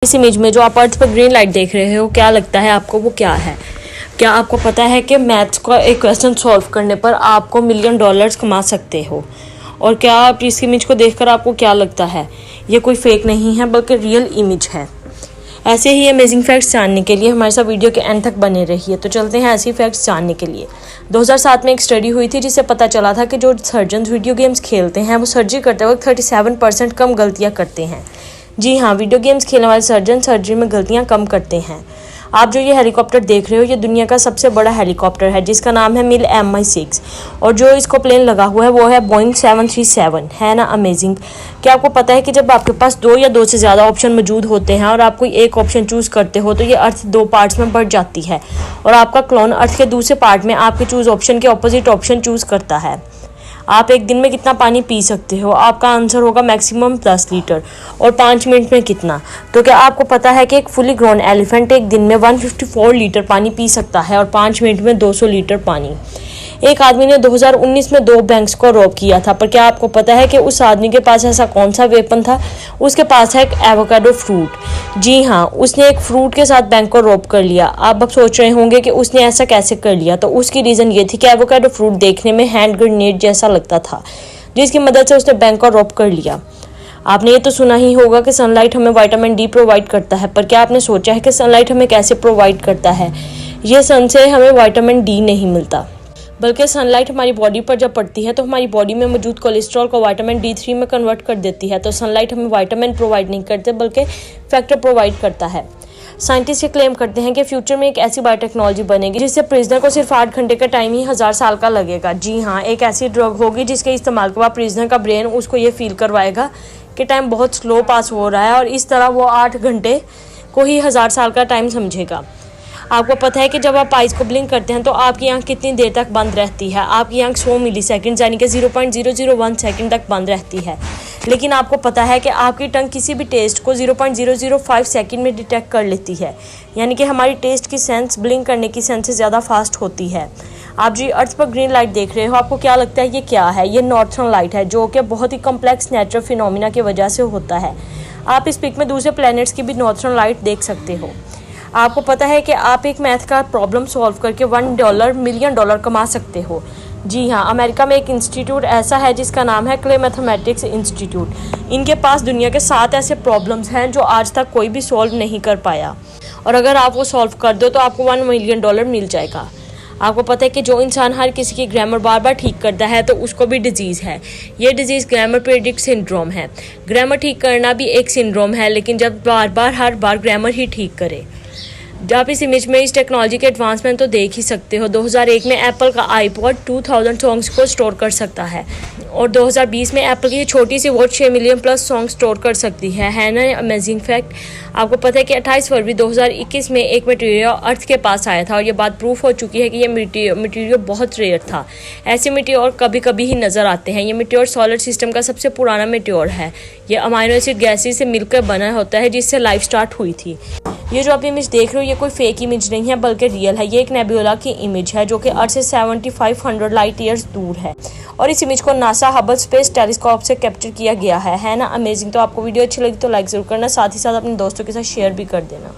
इस इमेज में जो आप अर्थ पर ग्रीन लाइट देख रहे हो, क्या लगता है आपको वो क्या है? क्या आपको पता है कि मैथ्स का एक क्वेश्चन सॉल्व करने पर आपको $1,000,000 कमा सकते हो? और क्या आप इस इमेज को देखकर आपको क्या लगता है? ये कोई फेक नहीं है बल्कि रियल इमेज है। ऐसे ही अमेजिंग फैक्ट्स जानने के लिए हमारे साथ वीडियो के एंड तक बने रहिए। तो चलते हैं ऐसी फैक्ट्स जानने के लिए। 2007 में एक स्टडी हुई थी जिससे पता चला था कि जो सर्जन वीडियो गेम्स खेलते हैं वो सर्जरी करते वक्त 37% कम गलतियां करते हैं। जी हाँ, वीडियो गेम्स खेलने वाले सर्जन सर्जरी में गलतियां कम करते हैं। आप जो ये हेलीकॉप्टर देख रहे हो, ये दुनिया का सबसे बड़ा हेलीकॉप्टर है जिसका नाम है मिल MI6 और जो इसको प्लेन लगा हुआ है वो है बोइंग 737। है ना अमेजिंग? क्या आपको पता है कि जब आपके पास दो या दो से ज़्यादा ऑप्शन मौजूद होते हैं और आप कोई एक ऑप्शन चूज़ करते हो तो ये अर्थ दो पार्ट्स में बढ़ जाती है और आपका क्लोन अर्थ के दूसरे पार्ट में आपके चूज़ ऑप्शन के ऑपोजिट ऑप्शन चूज़ करता है। आप एक दिन में कितना पानी पी सकते हो? आपका आंसर होगा मैक्सिमम 10 लीटर। और 5 मिनट में कितना? तो क्या आपको पता है कि एक फुली ग्रोन एलिफेंट एक दिन में 154 लीटर पानी पी सकता है और 5 मिनट में 200 लीटर पानी। एक आदमी ने 2019 में 2 बैंक्स को रॉब किया था, पर क्या आपको पता है कि उस आदमी के पास ऐसा कौन सा वेपन था? उसके पास है एक एवोकाडो फ्रूट। जी हाँ, उसने एक फ्रूट के साथ बैंक को रॉब कर लिया। आप अब सोच रहे होंगे कि उसने ऐसा कैसे कर लिया, तो उसकी रीज़न ये थी कि एवोकाडो फ्रूट देखने में हैंड ग्रेनेड जैसा लगता था, जिसकी मदद से उसने बैंक को रॉब कर लिया। आपने ये तो सुना ही होगा कि सनलाइट हमें विटामिन डी प्रोवाइड करता है, पर क्या आपने सोचा है कि सनलाइट हमें कैसे प्रोवाइड करता है? ये सन से हमें विटामिन डी नहीं मिलता, बल्कि सनलाइट हमारी बॉडी पर जब पड़ती है तो हमारी बॉडी में मौजूद कोलेस्ट्रॉल को विटामिन D3 में कन्वर्ट कर देती है। तो सनलाइट हमें विटामिन प्रोवाइड नहीं करते बल्कि फैक्टर प्रोवाइड करता है। साइंटिस्ट ये क्लेम करते हैं कि फ्यूचर में एक ऐसी बायोटेक्नोलॉजी बनेगी जिससे प्रिजनर को सिर्फ 8 घंटे का टाइम ही 1000 साल का लगेगा। जी हाँ, एक ऐसी ड्रग होगी जिसके इस्तेमाल के बाद प्रिजनर का ब्रेन उसको ये फील करवाएगा कि टाइम बहुत स्लो पास हो रहा है और इस तरह वो 8 घंटे को ही 1000 साल का टाइम समझेगा। आपको पता है कि जब आप आइज़ को ब्लिंक करते हैं तो आपकी आंख कितनी देर तक बंद रहती है? आपकी आंख 100 मिलीसेकंड यानी कि 0.001 सेकंड तक बंद रहती है। लेकिन आपको पता है कि आपकी टंग किसी भी टेस्ट को 0.005 सेकंड में डिटेक्ट कर लेती है, यानी कि हमारी टेस्ट की सेंस ब्लिंक करने की सेंस से ज़्यादा फास्ट होती है। आप जो अर्थ पर ग्रीन लाइट देख रहे हो, आपको क्या लगता है ये क्या है? ये नॉर्थर्न लाइट है जो कि बहुत ही कम्प्लेक्स नेचुरल फिनोमिना की वजह से होता है। आप इस पिक में दूसरे प्लैनेट्स की भी नॉर्थर्न लाइट देख सकते हो। आपको पता है कि आप एक मैथ का प्रॉब्लम सॉल्व करके $1,000,000 कमा सकते हो। जी हाँ, अमेरिका में एक इंस्टीट्यूट ऐसा है जिसका नाम है क्ले मैथमेटिक्स इंस्टीट्यूट। इनके पास दुनिया के 7 ऐसे प्रॉब्लम्स हैं जो आज तक कोई भी सॉल्व नहीं कर पाया, और अगर आप वो सॉल्व कर दो तो आपको $1,000,000 मिल जाएगा। आपको पता है कि जो इंसान हर किसी की ग्रामर बार बार ठीक करता है तो उसको भी डिजीज़ है। ये डिजीज़ ग्रामर प्रेडिक्ट सिंड्रोम है। ग्रामर ठीक करना भी एक सिंड्रोम है, लेकिन जब बार बार हर बार ग्रामर ही ठीक करे। आप इस इमेज में इस टेक्नोलॉजी के एडवांसमेंट तो देख ही सकते हो। 2001 में एप्पल का आईपॉड 2000 सॉन्ग्स को स्टोर कर सकता है और 2020 में एप्पल की ये छोटी सी watch 6 million plus song store कर सकती है ना अमेजिंग फैक्ट? आपको पता है कि 28 फरवरी 2021 में एक मटेरियल अर्थ के पास आया था और ये बात प्रूफ हो चुकी है कि ये मटेरियल बहुत रेयर था। ऐसे मटेरियल कभी कभी ही नज़र आते हैं। ये मटेरियल सोलर सिस्टम का सबसे पुराना मटेरियल है। ये अमाइनो एसिड गैसेस से मिलकर बना होता है जिससे लाइफ स्टार्ट हुई थी। ये जो आप इमेज देख रहे हो ये कोई फेक इमेज नहीं है बल्कि रियल है। ये एक नेबुला की इमेज है जो कि अर्थ से 7500 लाइट ईयर्स दूर है और इस इमेज को नासा हबल स्पेस टेलीस्कोप से कैप्चर किया गया है ना अमेजिंग? तो आपको वीडियो अच्छी लगी तो लाइक ज़रूर करना, साथ ही साथ अपने दोस्तों के साथ शेयर भी कर देना।